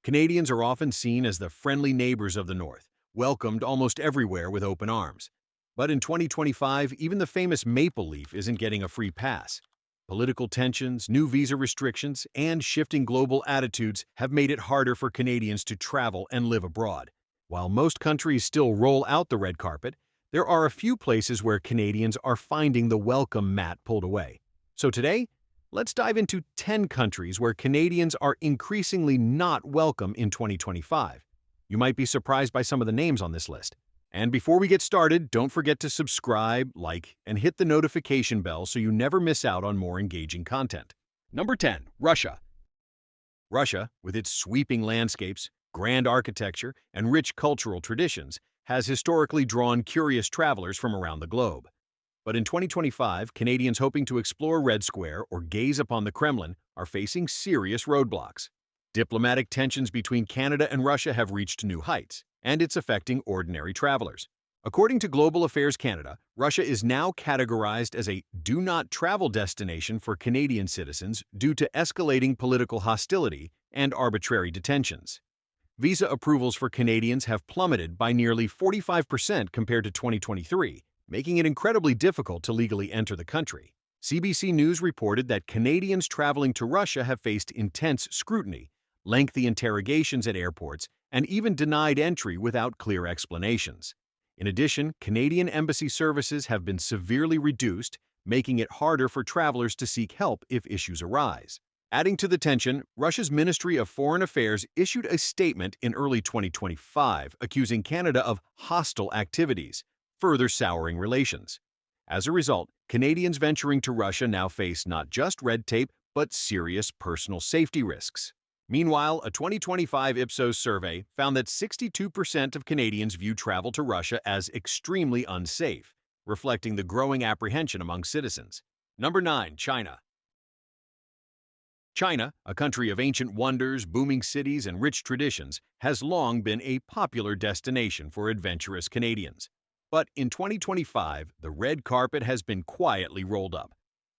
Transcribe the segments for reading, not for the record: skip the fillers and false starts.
Canadians are often seen as the friendly neighbors of the North, welcomed almost everywhere with open arms. But in 2025, even the famous maple leaf isn't getting a free pass. Political tensions, new visa restrictions, and shifting global attitudes have made it harder for Canadians to travel and live abroad. While most countries still roll out the red carpet, there are a few places where Canadians are finding the welcome mat pulled away. So today, let's dive into 10 countries where Canadians are increasingly not welcome in 2025. You might be surprised by some of the names on this list. And before we get started, don't forget to subscribe, like, and hit the notification bell so you never miss out on more engaging content. Number 10, Russia. Russia, with its sweeping landscapes, grand architecture, and rich cultural traditions, has historically drawn curious travelers from around the globe. But in 2025, Canadians hoping to explore Red Square or gaze upon the Kremlin are facing serious roadblocks. Diplomatic tensions between Canada and Russia have reached new heights, and it's affecting ordinary travelers. According to Global Affairs Canada, Russia is now categorized as a do not travel destination for Canadian citizens due to escalating political hostility and arbitrary detentions. Visa approvals for Canadians have plummeted by nearly 45% compared to 2023, making it incredibly difficult to legally enter the country. CBC News reported that Canadians traveling to Russia have faced intense scrutiny, lengthy interrogations at airports, and even denied entry without clear explanations. In addition, Canadian embassy services have been severely reduced, making it harder for travelers to seek help if issues arise. Adding to the tension, Russia's Ministry of Foreign Affairs issued a statement in early 2025 accusing Canada of hostile activities, further souring relations. As a result, Canadians venturing to Russia now face not just red tape, but serious personal safety risks. Meanwhile, a 2025 Ipsos survey found that 62% of Canadians view travel to Russia as extremely unsafe, reflecting the growing apprehension among citizens. Number 9, China. China, a country of ancient wonders, booming cities, and rich traditions, has long been a popular destination for adventurous Canadians. But in 2025, the red carpet has been quietly rolled up.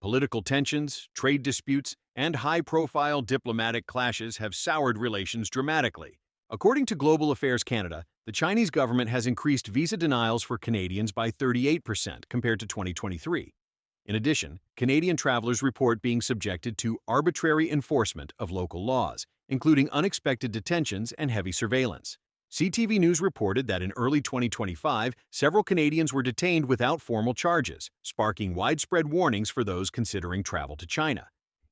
Political tensions, trade disputes, and high-profile diplomatic clashes have soured relations dramatically. According to Global Affairs Canada, the Chinese government has increased visa denials for Canadians by 38% compared to 2023. In addition, Canadian travelers report being subjected to arbitrary enforcement of local laws, including unexpected detentions and heavy surveillance. CTV News reported that in early 2025, several Canadians were detained without formal charges, sparking widespread warnings for those considering travel to China.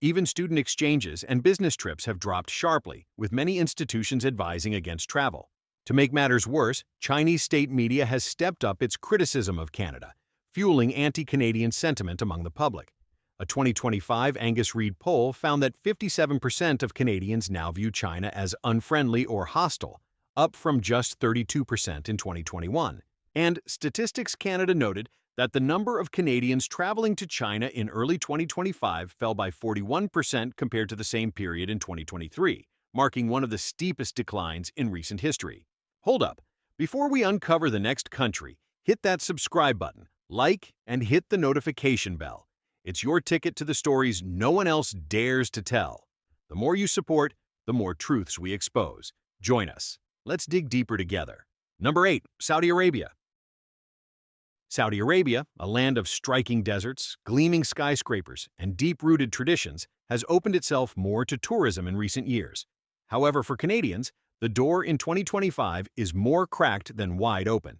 Even student exchanges and business trips have dropped sharply, with many institutions advising against travel. To make matters worse, Chinese state media has stepped up its criticism of Canada, fueling anti-Canadian sentiment among the public. A 2025 Angus Reid poll found that 57% of Canadians now view China as unfriendly or hostile, up from just 32% in 2021. And Statistics Canada noted that the number of Canadians traveling to China in early 2025 fell by 41% compared to the same period in 2023, marking one of the steepest declines in recent history. Hold up. Before we uncover the next country, hit that subscribe button, like, and hit the notification bell. It's your ticket to the stories no one else dares to tell. The more you support, the more truths we expose. Join us. Let's dig deeper together. Number 8, Saudi Arabia. Saudi Arabia, a land of striking deserts, gleaming skyscrapers, and deep-rooted traditions, has opened itself more to tourism in recent years. However, for Canadians, the door in 2025 is more cracked than wide open.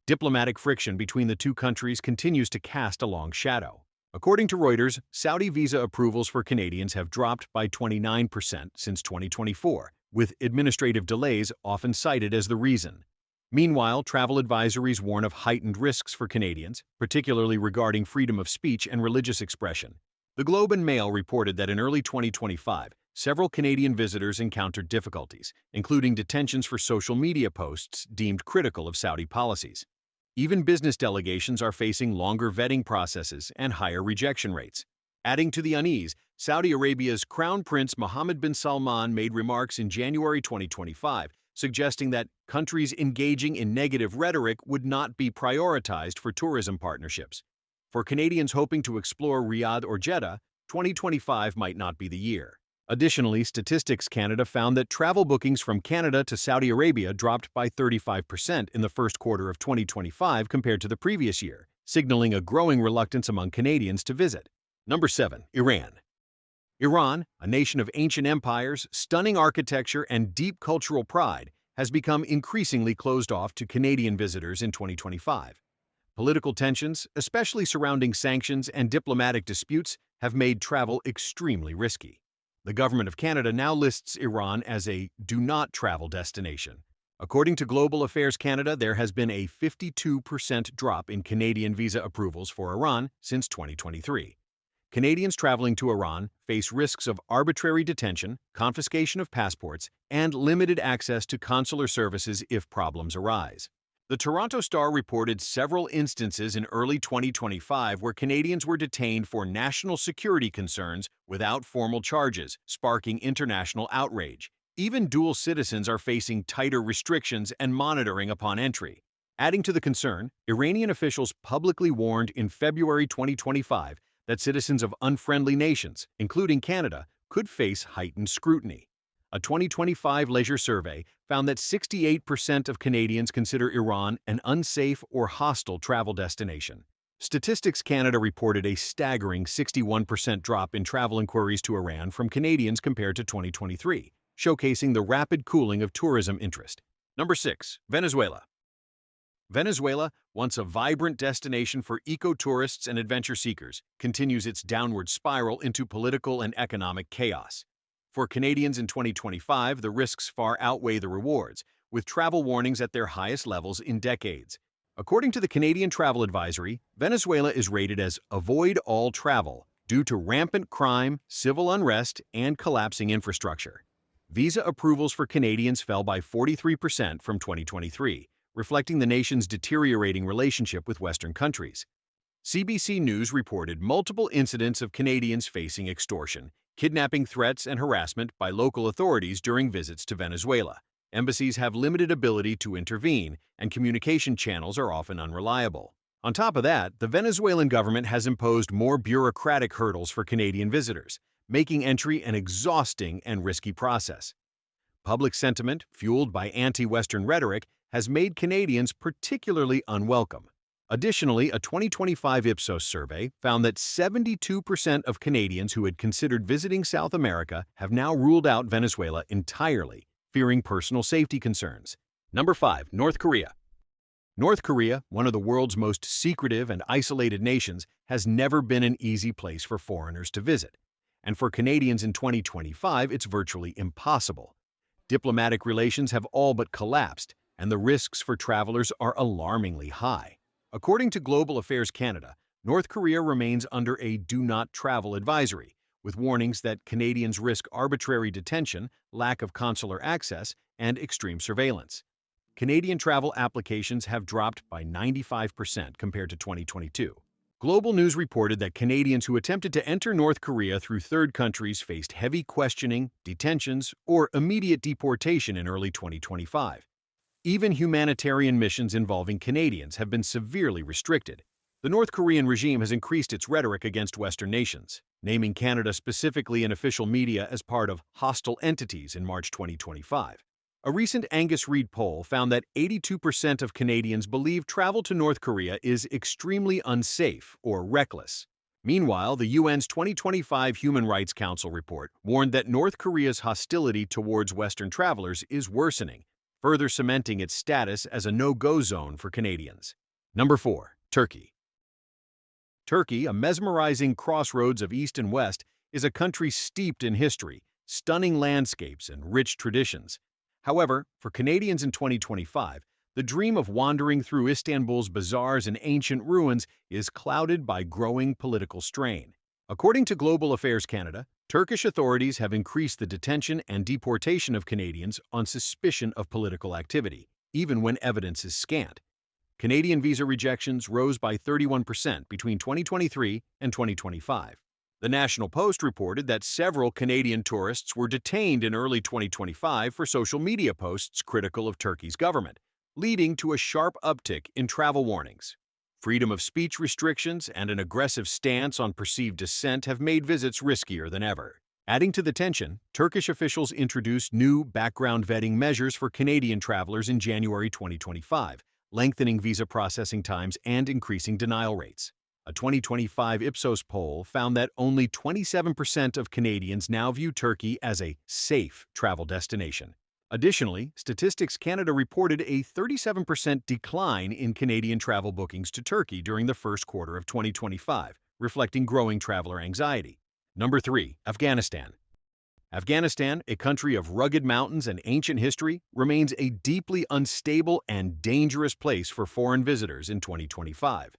Diplomatic friction between the two countries continues to cast a long shadow. According to Reuters, Saudi visa approvals for Canadians have dropped by 29% since 2024, with administrative delays often cited as the reason. Meanwhile, travel advisories warn of heightened risks for Canadians, particularly regarding freedom of speech and religious expression. The Globe and Mail reported that in early 2025, several Canadian visitors encountered difficulties, including detentions for social media posts deemed critical of Saudi policies. Even business delegations are facing longer vetting processes and higher rejection rates. Adding to the unease, Saudi Arabia's Crown Prince Mohammed bin Salman made remarks in January 2025, suggesting that countries engaging in negative rhetoric would not be prioritized for tourism partnerships. For Canadians hoping to explore Riyadh or Jeddah, 2025 might not be the year. Additionally, Statistics Canada found that travel bookings from Canada to Saudi Arabia dropped by 35% in the first quarter of 2025 compared to the previous year, signaling a growing reluctance among Canadians to visit. Number 7. Iran. Iran, a nation of ancient empires, stunning architecture, and deep cultural pride, has become increasingly closed off to Canadian visitors in 2025. Political tensions, especially surrounding sanctions and diplomatic disputes, have made travel extremely risky. The Government of Canada now lists Iran as a do not travel destination. According to Global Affairs Canada, there has been a 52% drop in Canadian visa approvals for Iran since 2023. Canadians traveling to Iran face risks of arbitrary detention, confiscation of passports, and limited access to consular services if problems arise. The Toronto Star reported several instances in early 2025 where Canadians were detained for national security concerns without formal charges, sparking international outrage. Even dual citizens are facing tighter restrictions and monitoring upon entry. Adding to the concern, Iranian officials publicly warned in February 2025 that citizens of unfriendly nations, including Canada, could face heightened scrutiny. A 2025 leisure survey found that 68% of Canadians consider Iran an unsafe or hostile travel destination. Statistics Canada reported a staggering 61% drop in travel inquiries to Iran from Canadians compared to 2023, showcasing the rapid cooling of tourism interest. Number 6. Venezuela. Venezuela, once a vibrant destination for eco-tourists and adventure seekers, continues its downward spiral into political and economic chaos. For Canadians in 2025, the risks far outweigh the rewards, with travel warnings at their highest levels in decades. According to the Canadian Travel Advisory, Venezuela is rated as avoid all travel due to rampant crime, civil unrest, and collapsing infrastructure. Visa approvals for Canadians fell by 43% from 2023, reflecting the nation's deteriorating relationship with Western countries. CBC News reported multiple incidents of Canadians facing extortion, kidnapping threats, and harassment by local authorities during visits to Venezuela. Embassies have limited ability to intervene, and communication channels are often unreliable. On top of that, the Venezuelan government has imposed more bureaucratic hurdles for Canadian visitors, making entry an exhausting and risky process. Public sentiment, fueled by anti-Western rhetoric, has made Canadians particularly unwelcome. Additionally, a 2025 Ipsos survey found that 72% of Canadians who had considered visiting South America have now ruled out Venezuela entirely, fearing personal safety concerns. Number 5. North Korea. North Korea, one of the world's most secretive and isolated nations, has never been an easy place for foreigners to visit. And for Canadians in 2025, it's virtually impossible. Diplomatic relations have all but collapsed, and the risks for travelers are alarmingly high. According to Global Affairs Canada, North Korea remains under a do not travel advisory, with warnings that Canadians risk arbitrary detention, lack of consular access, and extreme surveillance. Canadian travel applications have dropped by 95% compared to 2022. Global News reported that Canadians who attempted to enter North Korea through third countries faced heavy questioning, detentions, or immediate deportation in early 2025. Even humanitarian missions involving Canadians have been severely restricted. The North Korean regime has increased its rhetoric against Western nations, naming Canada specifically in official media as part of hostile entities in March 2025. A recent Angus Reid poll found that 82% of Canadians believe travel to North Korea is extremely unsafe or reckless. Meanwhile, the UN's 2025 Human Rights Council report warned that North Korea's hostility towards Western travelers is worsening, further cementing its status as a no-go zone for Canadians. Number 4. Turkey. Turkey, a mesmerizing crossroads of East and West, is a country steeped in history, stunning landscapes, and rich traditions. However, for Canadians in 2025, the dream of wandering through Istanbul's bazaars and ancient ruins is clouded by growing political strain. According to Global Affairs Canada, Turkish authorities have increased the detention and deportation of Canadians on suspicion of political activity, even when evidence is scant. Canadian visa rejections rose by 31% between 2023 and 2025. The National Post reported that several Canadian tourists were detained in early 2025 for social media posts critical of Turkey's government, leading to a sharp uptick in travel warnings. Freedom of speech restrictions and an aggressive stance on perceived dissent have made visits riskier than ever. Adding to the tension, Turkish officials introduced new background vetting measures for Canadian travelers in January 2025, lengthening visa processing times and increasing denial rates. A 2025 Ipsos poll found that only 27% of Canadians now view Turkey as a safe travel destination. Additionally, Statistics Canada reported a 37% decline in Canadian travel bookings to Turkey during the first quarter of 2025, reflecting growing traveler anxiety. Number 3. Afghanistan. Afghanistan, a country of rugged mountains and ancient history, remains a deeply unstable and dangerous place for foreign visitors in 2025.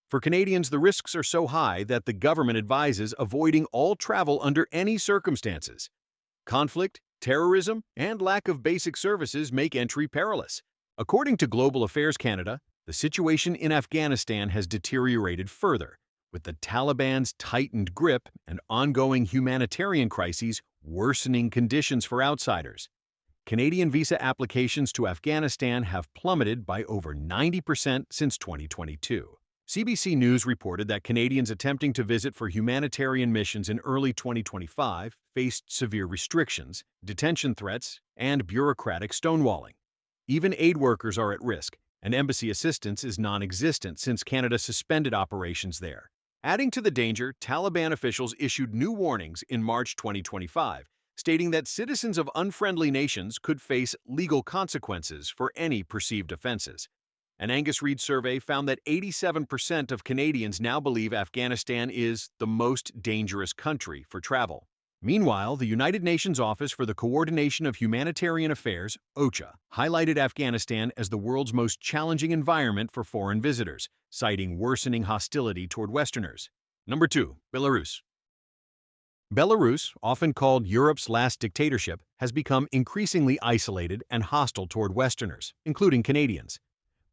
For Canadians, the risks are so high that the government advises avoiding all travel under any circumstances. Conflict, terrorism, and lack of basic services make entry perilous. According to Global Affairs Canada, the situation in Afghanistan has deteriorated further, with the Taliban's tightened grip and ongoing humanitarian crises worsening conditions for outsiders. Canadian visa applications to Afghanistan have plummeted by over 90% since 2022. CBC News reported that Canadians attempting to visit for humanitarian missions in early 2025 faced severe restrictions, detention threats, and bureaucratic stonewalling. Even aid workers are at risk, and embassy assistance is non-existent since Canada suspended operations there. Adding to the danger, Taliban officials issued new warnings in March 2025, stating that citizens of unfriendly nations could face legal consequences for any perceived offenses. An Angus Reid survey found that 87% of Canadians now believe Afghanistan is the most dangerous country for travel. Meanwhile, the United Nations Office for the Coordination of Humanitarian Affairs, OCHA, highlighted Afghanistan as the world's most challenging environment for foreign visitors, citing worsening hostility toward Westerners. Number 2. Belarus. Belarus, often called Europe's last dictatorship, has become increasingly isolated and hostile toward Westerners, including Canadians.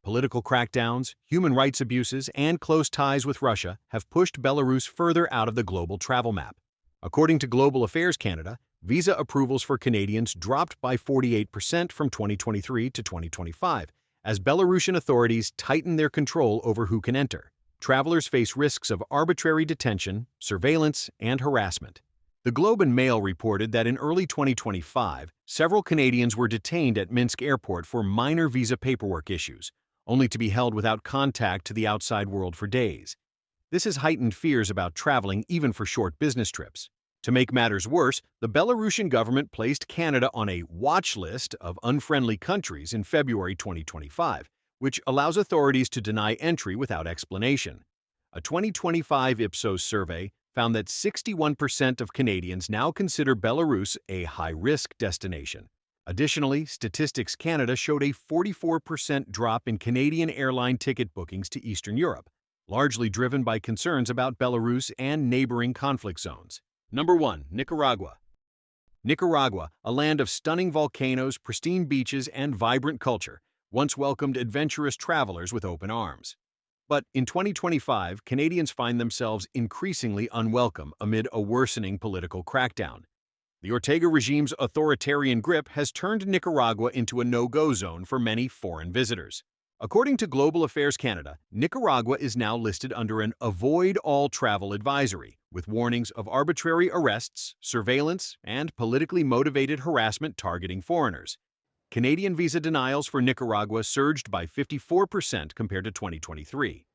Political crackdowns, human rights abuses, and close ties with Russia have pushed Belarus further out of the global travel map. According to Global Affairs Canada, visa approvals for Canadians dropped by 48% from 2023 to 2025, as Belarusian authorities tighten their control over who can enter. Travelers face risks of arbitrary detention, surveillance, and harassment. The Globe and Mail reported that in early 2025, several Canadians were detained at Minsk Airport for minor visa paperwork issues, only to be held without contact to the outside world for days. This has heightened fears about traveling even for short business trips. To make matters worse, the Belarusian government placed Canada on a watch list of unfriendly countries in February 2025, which allows authorities to deny entry without explanation. A 2025 Ipsos survey found that 61% of Canadians now consider Belarus a high-risk destination. Additionally, Statistics Canada showed a 44% drop in Canadian airline ticket bookings to Eastern Europe, largely driven by concerns about Belarus and neighboring conflict zones. Number 1. Nicaragua. Nicaragua, a land of stunning volcanoes, pristine beaches, and vibrant culture, once welcomed adventurous travelers with open arms. But in 2025, Canadians find themselves increasingly unwelcome amid a worsening political crackdown. The Ortega regime's authoritarian grip has turned Nicaragua into a no-go zone for many foreign visitors. According to Global Affairs Canada, Nicaragua is now listed under an Avoid All Travel Advisory, with warnings of arbitrary arrests, surveillance, and politically motivated harassment targeting foreigners. Canadian visa denials for Nicaragua surged by 54% compared to 2023.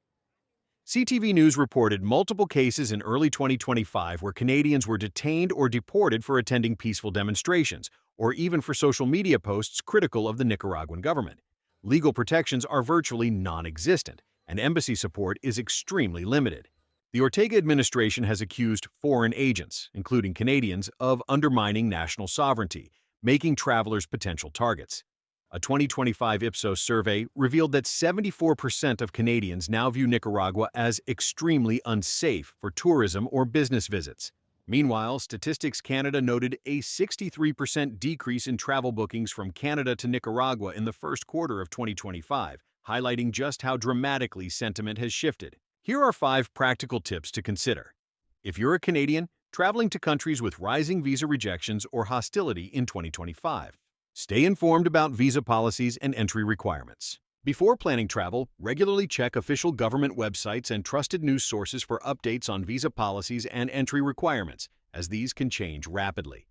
CTV News reported multiple cases in early 2025 where Canadians were detained or deported for attending peaceful demonstrations, or even for social media posts critical of the Nicaraguan government. Legal protections are virtually non-existent, and embassy support is extremely limited. The Ortega administration has accused foreign agents, including Canadians, of undermining national sovereignty, making travelers potential targets. A 2025 Ipsos survey revealed that 74% of Canadians now view Nicaragua as extremely unsafe for tourism or business visits. Meanwhile, Statistics Canada noted a 63% decrease in travel bookings from Canada to Nicaragua in the first quarter of 2025, highlighting just how dramatically sentiment has shifted. Here are 5 practical tips to consider. If you're a Canadian, traveling to countries with rising visa rejections or hostility in 2025. Stay informed about visa policies and entry requirements. Before planning travel, regularly check official government websites and trusted news sources for updates on visa policies and entry requirements, as these can change rapidly.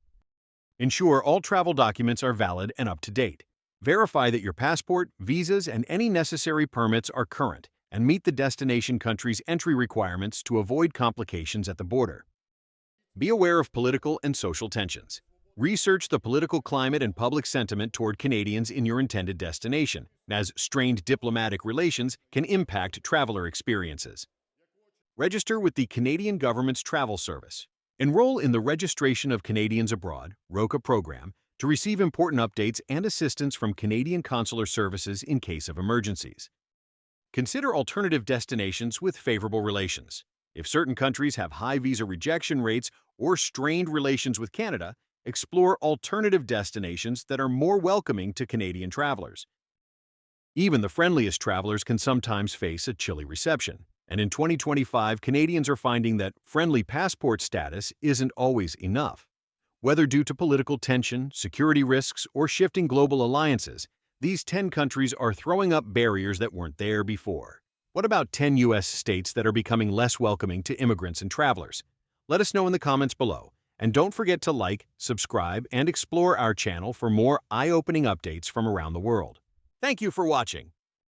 Ensure all travel documents are valid and up to date. Verify that your passport, visas, and any necessary permits are current and meet the destination country's entry requirements to avoid complications at the border. Be aware of political and social tensions. Research the political climate and public sentiment toward Canadians in your intended destination, as strained diplomatic relations can impact traveler experiences. Register with the Canadian government's travel service. Enroll in the Registration of Canadians Abroad (ROCA) program to receive important updates and assistance from Canadian consular services in case of emergencies. Consider alternative destinations with favorable relations. If certain countries have high visa rejection rates or strained relations with Canada, explore alternative destinations that are more welcoming to Canadian travelers. Even the friendliest travelers can sometimes face a chilly reception, and in 2025, Canadians are finding that friendly passport status isn't always enough. Whether due to political tension, security risks, or shifting global alliances, these 10 countries are throwing up barriers that weren't there before. What about 10 U.S. states that are becoming less welcoming to immigrants and travelers? Let us know in the comments below. And don't forget to like, subscribe, and explore our channel for more eye-opening updates from around the world. Thank you for watching.